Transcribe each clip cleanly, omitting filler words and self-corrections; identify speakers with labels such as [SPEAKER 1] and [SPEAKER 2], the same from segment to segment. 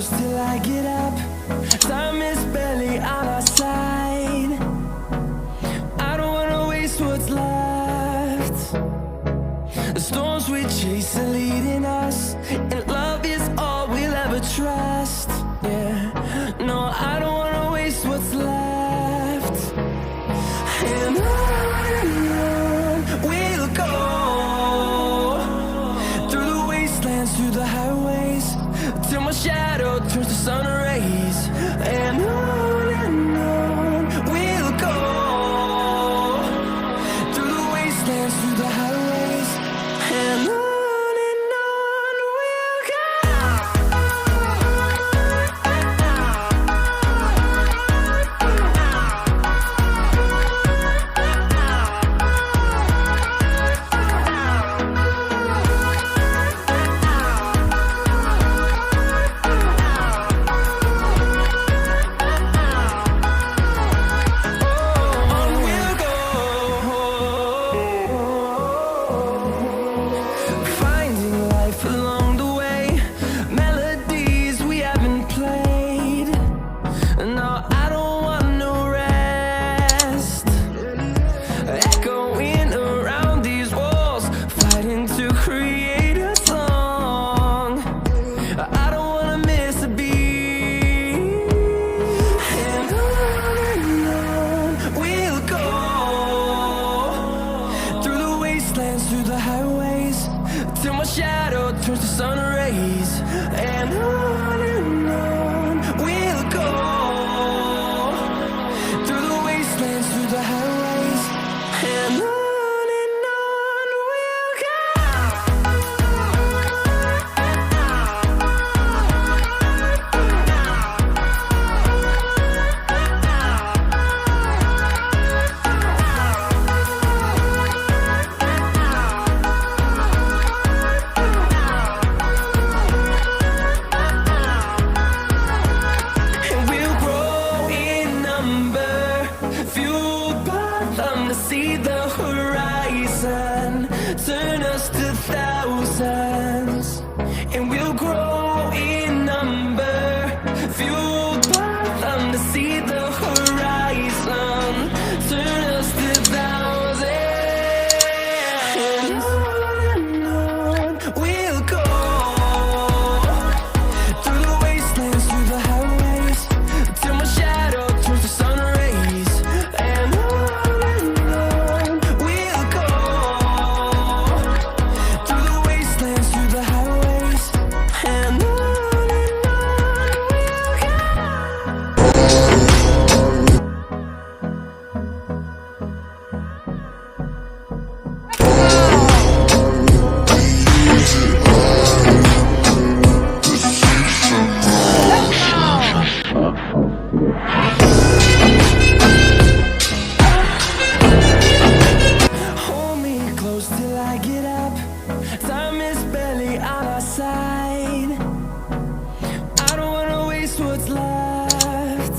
[SPEAKER 1] close till I get up. Time is barely on our side. I don't wanna waste what's left. The storms we chase are leading us, and love is all we'll ever trust. Yeah, no, I don't wanna waste what's left. And on we'll go, through the wastelands, through the highways, till my shadow turns to sun rays. And on we'll go, through the wastelands, through the highways, and on we'll go. Finding life along the way, melodies we haven't played. No, I don't want no rest. Echoing around these walls, fighting to create a song. I don't wanna miss a beat. And on we'll go, through the wastelands, through the highways, till my shadow turns to sun rays. And on we'll go, through the wastelands, through the highways, and on we'll go. And we'll grow in number, fueled by them to see the horizon, turn us to thousands. And we'll grow in number, fueled by them to see the horizon, turn us to thousands. And on we'll go, through the wastelands, through the highways, till my shadow turns to sun rays. And on we'll go, through the wastelands, through the highways, and on hold me close till I get up. Time is barely on our side. I don't wanna waste what's left.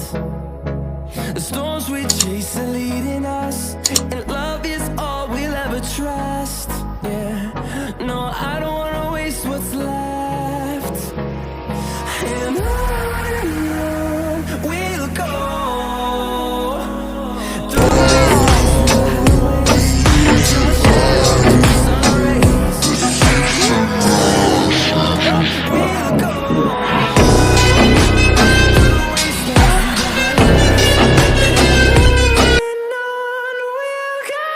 [SPEAKER 1] The storms we chase are leading us, and love is all we'll ever trust. Yeah, no, I don't wanna waste what's left. And on we'll go, through the wastelands, through the highways, till my shadow turns to sun rays. We'll go, through the wastelands, through the highways, and on we'll go.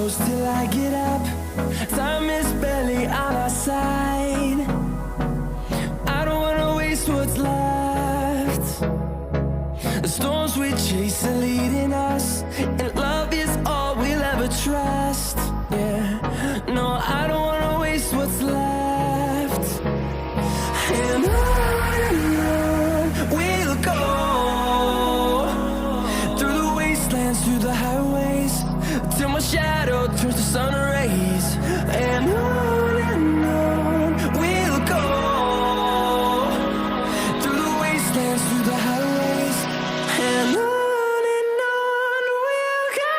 [SPEAKER 1] close till I get up. Time is barely on our side. I don't wanna waste what's left. The storms we chase are leading us, and love is all we'll ever trust. Yeah, no, I don't wanna waste what's left. And on we'll go, through the wastelands, through the highways, till my shadow turns to sun rays. And on we'll go, through the wastelands, through the highways, and on we'll go.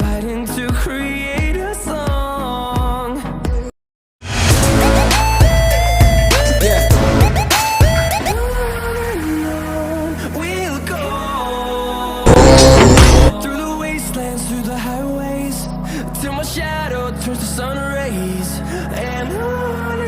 [SPEAKER 1] Fighting to create a song. Yeah. We'll go through the wastelands, through the highways, till my shadow turns to sun rays. And on